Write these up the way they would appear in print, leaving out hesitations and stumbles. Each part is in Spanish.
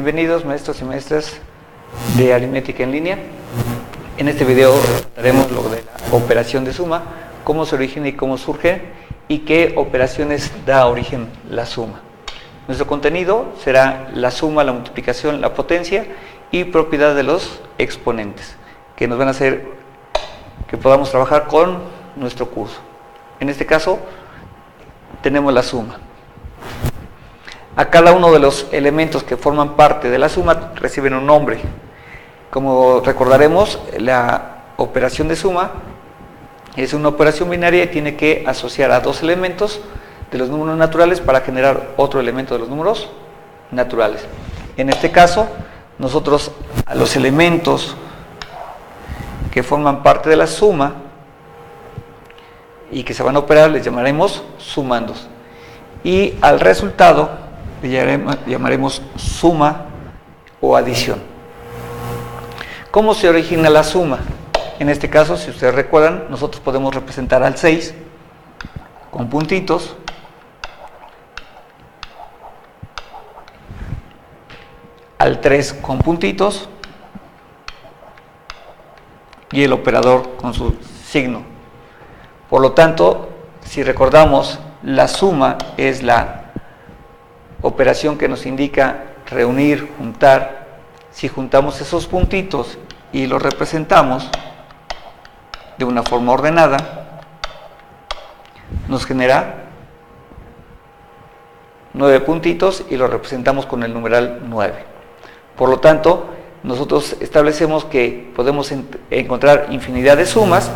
Bienvenidos maestros y maestras de aritmética en línea. En este video trataremos lo de la operación de suma, cómo se origina y cómo surge y qué operaciones da origen la suma. Nuestro contenido será la suma, la multiplicación, la potencia y propiedad de los exponentes, que nos van a hacer que podamos trabajar con nuestro curso. En este caso tenemos la suma. A cada uno de los elementos que forman parte de la suma reciben un nombre. Como recordaremos, la operación de suma es una operación binaria y tiene que asociar a dos elementos de los números naturales para generar otro elemento de los números naturales. En este caso, nosotros a los elementos que forman parte de la suma y que se van a operar les llamaremos sumandos. Y al resultado le llamaremos suma o adición. ¿Cómo se origina la suma? En este caso, si ustedes recuerdan, nosotros podemos representar al 6 con puntitos, al 3 con puntitos y el operador con su signo. Por lo tanto, si recordamos, la suma es la operación que nos indica reunir, juntar. Si juntamos esos puntitos y los representamos de una forma ordenada, nos genera 9 puntitos y los representamos con el numeral 9. Por lo tanto, nosotros establecemos que podemos encontrar infinidad de sumas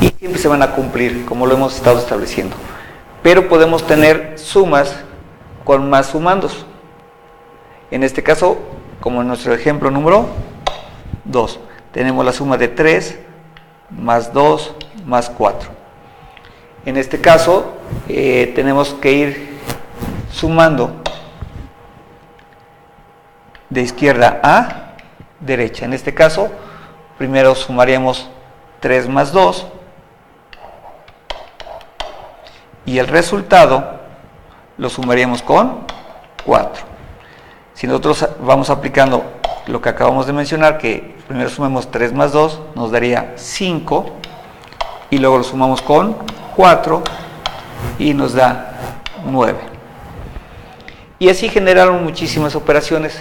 y siempre se van a cumplir, como lo hemos estado estableciendo. Pero podemos tener sumas con más sumandos. En este caso, como en nuestro ejemplo número 2, tenemos la suma de 3 más 2 más 4. En este caso, tenemos que ir sumando de izquierda a derecha. En este caso, primero sumaríamos 3 más 2 y el resultado lo sumaríamos con 4. Si nosotros vamos aplicando lo que acabamos de mencionar, que primero sumemos 3 más 2, nos daría 5, y luego lo sumamos con 4 y nos da 9. Y así generaron muchísimas operaciones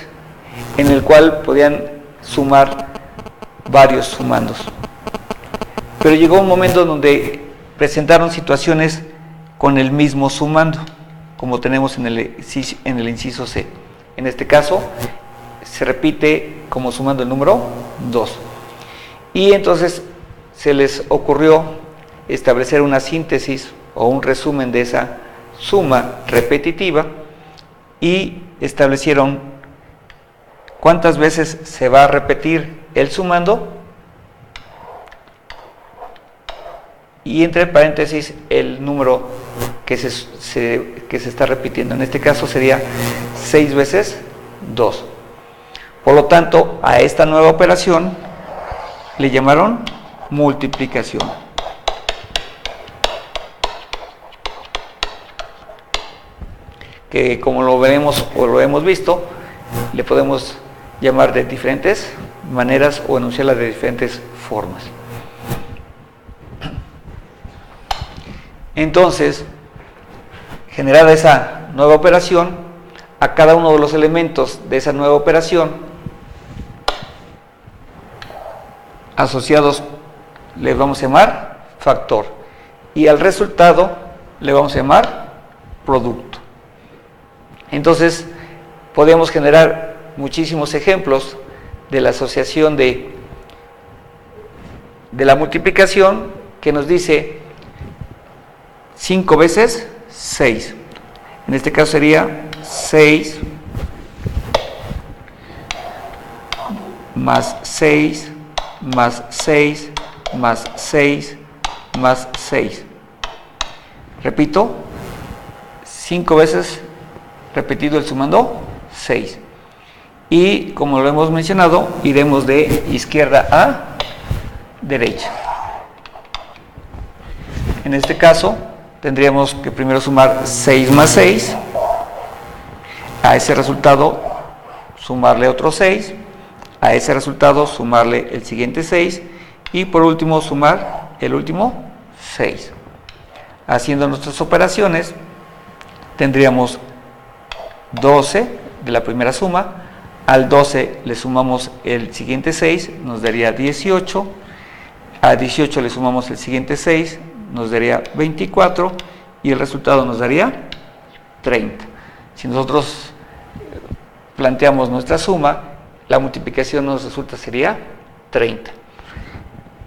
en el cual podían sumar varios sumandos. Pero llegó un momento donde presentaron situaciones con el mismo sumando, como tenemos en el inciso C. En este caso, se repite como sumando el número 2. Y entonces se les ocurrió establecer una síntesis o un resumen de esa suma repetitiva y establecieron cuántas veces se va a repetir el sumando y entre paréntesis el número que se está repitiendo. En este caso sería 6 veces 2. Por lo tanto, a esta nueva operación le llamaron multiplicación. Que como lo veremos o lo hemos visto, le podemos llamar de diferentes maneras o enunciarla de diferentes formas. Entonces, generada esa nueva operación, a cada uno de los elementos de esa nueva operación asociados le vamos a llamar factor y al resultado le vamos a llamar producto. Entonces, podemos generar muchísimos ejemplos de la asociación de la multiplicación, que nos dice 5 veces 6. En este caso sería 6 más 6 más 6 más 6 más 6. Repito, 5 veces repetido el sumando 6. Y como lo hemos mencionado, iremos de izquierda a derecha. En este caso, tendríamos que primero sumar 6 más 6. A ese resultado sumarle otro 6, a ese resultado sumarle el siguiente 6 y por último sumar el último 6. Haciendo nuestras operaciones tendríamos 12 de la primera suma, al 12 le sumamos el siguiente 6, nos daría 18, a 18 le sumamos el siguiente 6, nos daría 24 y el resultado nos daría 30. Si nosotros planteamos nuestra suma, la multiplicación nos resulta sería 30.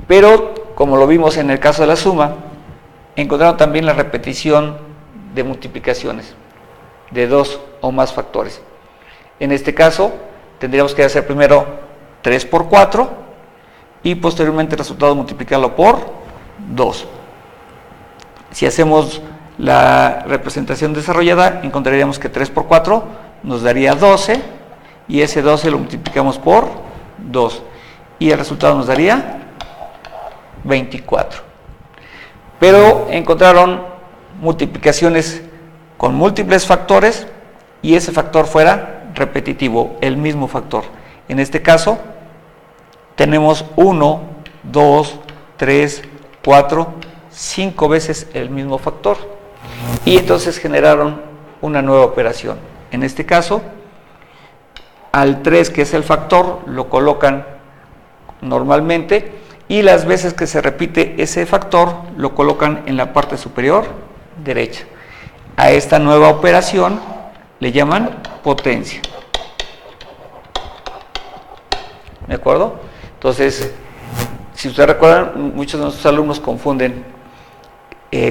Pero como lo vimos en el caso de la suma, encontraron también la repetición de multiplicaciones de 2 o más factores. En este caso tendríamos que hacer primero 3 por 4 y posteriormente el resultado multiplicarlo por 2. Si hacemos la representación desarrollada, encontraríamos que 3 por 4 nos daría 12 y ese 12 lo multiplicamos por 2 y el resultado nos daría 24. Pero encontraron multiplicaciones con múltiples factores y ese factor fuera repetitivo, el mismo factor. En este caso tenemos 1, 2, 3, 4, 5 veces el mismo factor y entonces generaron una nueva operación. En este caso al 3, que es el factor, lo colocan normalmente y las veces que se repite ese factor lo colocan en la parte superior derecha. A esta nueva operación le llaman potencia. ¿De acuerdo? Entonces, si ustedes recuerdan, muchos de nuestros alumnos confunden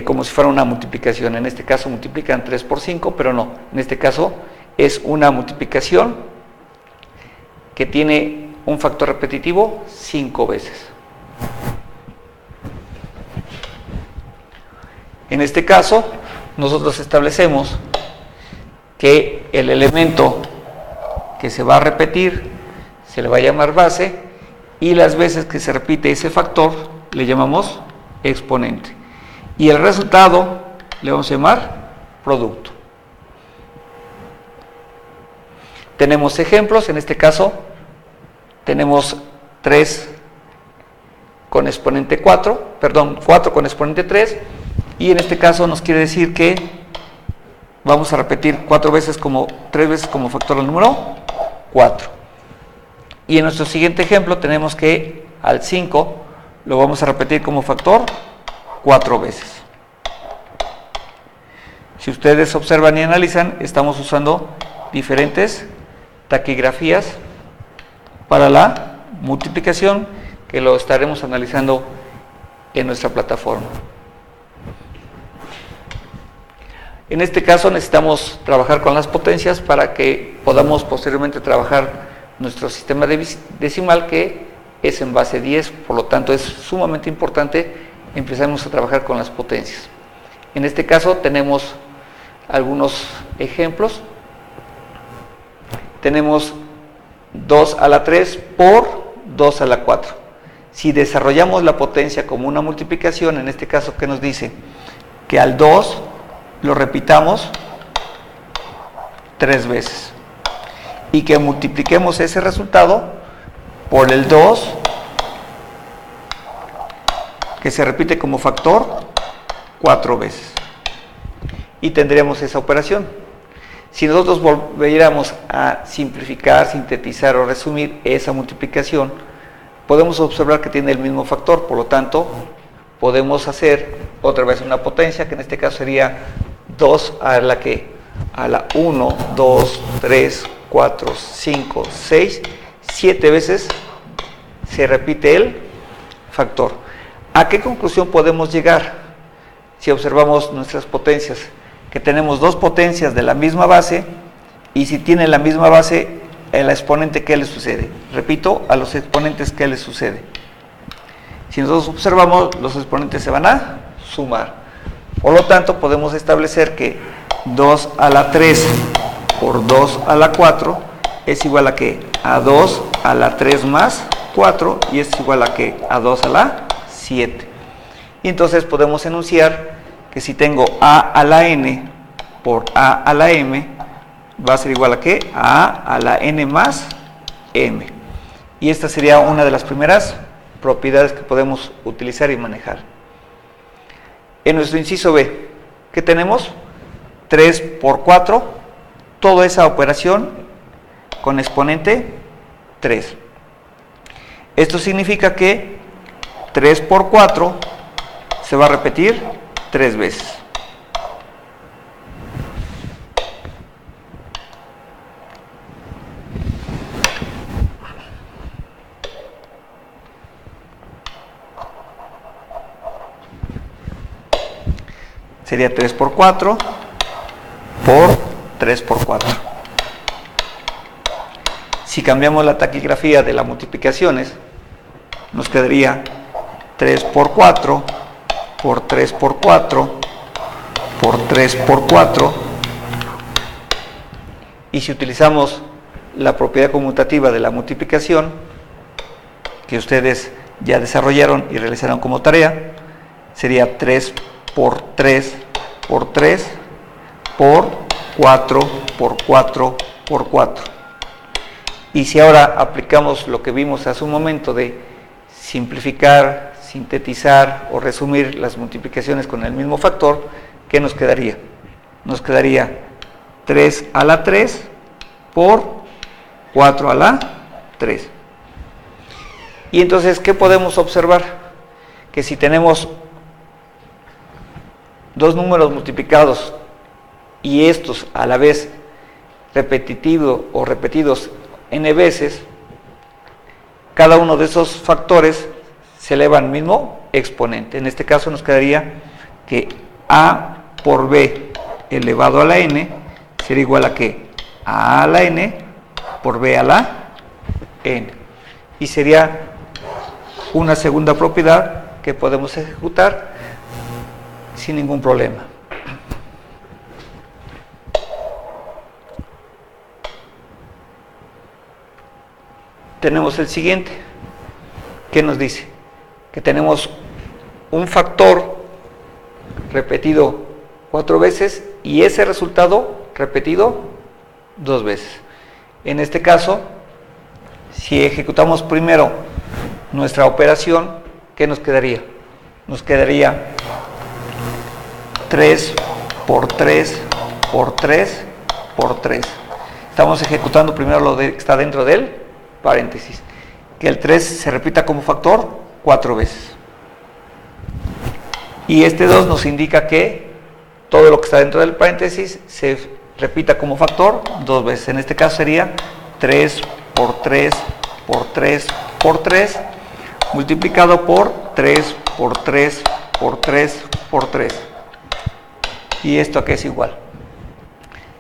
como si fuera una multiplicación. En este caso multiplican 3 por 5, pero no. En este caso es una multiplicación que tiene un factor repetitivo 5 veces. En este caso, nosotros establecemos que el elemento que se va a repetir se le va a llamar base y las veces que se repite ese factor le llamamos exponente. Y el resultado le vamos a llamar producto. Tenemos ejemplos, en este caso tenemos 3 con exponente 4, perdón, 4 con exponente 3, y en este caso nos quiere decir que vamos a repetir 3 veces como factor al número 4. Y en nuestro siguiente ejemplo tenemos que al 5 lo vamos a repetir como factor 4 veces. Si ustedes observan y analizan, estamos usando diferentes taquigrafías para la multiplicación que lo estaremos analizando en nuestra plataforma. En este caso necesitamos trabajar con las potencias para que podamos posteriormente trabajar nuestro sistema decimal, que es en base 10, por lo tanto es sumamente importante empezamos a trabajar con las potencias. En este caso tenemos algunos ejemplos. Tenemos 2 a la 3 por 2 a la 4. Si desarrollamos la potencia como una multiplicación, en este caso, ¿qué nos dice? Que al 2 lo repitamos 3 veces y que multipliquemos ese resultado por el 2, que se repite como factor 4 veces, y tendríamos esa operación. Si nosotros volviéramos a simplificar, sintetizar o resumir esa multiplicación, podemos observar que tiene el mismo factor, por lo tanto podemos hacer otra vez una potencia, que en este caso sería 2 a la 1, 2, 3, 4, 5, 6, 7 veces se repite el factor. ¿A qué conclusión podemos llegar si observamos nuestras potencias? Que tenemos dos potencias de la misma base, y si tienen la misma base, el exponente, ¿qué le sucede? Repito, a los exponentes, ¿qué les sucede? Si nosotros observamos, los exponentes se van a sumar. Por lo tanto, podemos establecer que 2 a la 3 por 2 a la 4 es igual a que a 2 a la 3 más 4, y es igual a que a 2 a la 7. Y entonces podemos enunciar que si tengo a la n por a la m, va a ser igual a ¿qué? A la n más m. Y esta sería una de las primeras propiedades que podemos utilizar y manejar. En nuestro inciso B, ¿qué tenemos? 3 por 4, toda esa operación con exponente 3. Esto significa que 3 por 4 se va a repetir 3 veces. Sería 3 por 4 por 3 por 4. Si cambiamos la taquigrafía de las multiplicaciones, nos quedaría 3 por 4 por 3 por 4 por 3 por 4. Y si utilizamos la propiedad conmutativa de la multiplicación, que ustedes ya desarrollaron y realizaron como tarea, sería 3 por 3 por 3 por 4 por 4 por 4. Y si ahora aplicamos lo que vimos hace un momento de simplificar, sintetizar o resumir las multiplicaciones con el mismo factor, ¿qué nos quedaría? Nos quedaría 3 a la 3 por 4 a la 3. Y entonces, ¿qué podemos observar? Que si tenemos dos números multiplicados y estos a la vez repetitivos o repetidos n veces, cada uno de esos factores se eleva al mismo exponente. En este caso nos quedaría que a por b elevado a la n sería igual a que a la n por b a la n. Y sería una segunda propiedad que podemos ejecutar sin ningún problema. Tenemos el siguiente, que nos dice que tenemos un factor repetido 4 veces y ese resultado repetido 2 veces. En este caso, si ejecutamos primero nuestra operación, ¿qué nos quedaría? Nos quedaría 3 por 3 por 3 por 3. Estamos ejecutando primero lo que está dentro del paréntesis. Que el 3 se repita como factor 4 veces. Y este 2 nos indica que todo lo que está dentro del paréntesis se repita como factor 2 veces. En este caso sería 3 por 3 por 3 por 3 multiplicado por 3 por 3 por 3 por 3. ¿Y esto a qué es igual?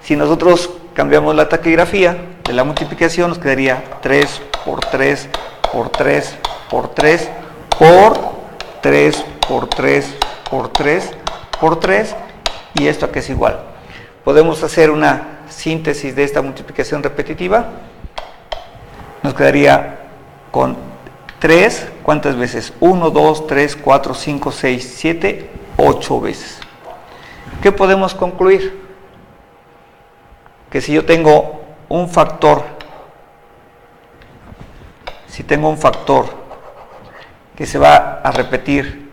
Si nosotros cambiamos la taquigrafía de la multiplicación, nos quedaría 3 por 3 por 3 por 3 por 3 por 3 por 3 por 3. ¿Y esto a qué es igual? Podemos hacer una síntesis de esta multiplicación repetitiva. Nos quedaría con 3, ¿cuántas veces? 1, 2, 3, 4, 5, 6, 7, 8 veces. ¿Qué podemos concluir? Que si yo tengo un factor, que se va a repetir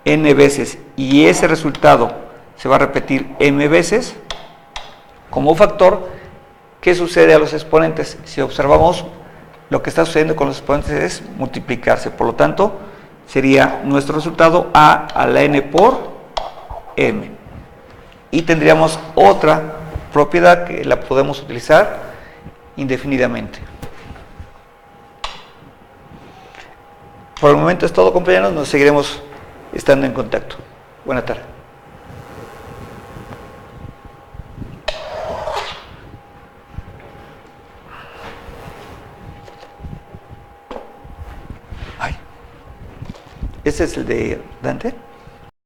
n veces y ese resultado se va a repetir m veces como factor, ¿qué sucede a los exponentes? Si observamos, lo que está sucediendo con los exponentes es multiplicarse, por lo tanto sería nuestro resultado a la n por m. Y tendríamos otra propiedad que la podemos utilizar indefinidamente. Por el momento es todo, compañeros, nos seguiremos estando en contacto. Buena tarde. Ay. ¿Ese es el de Dante?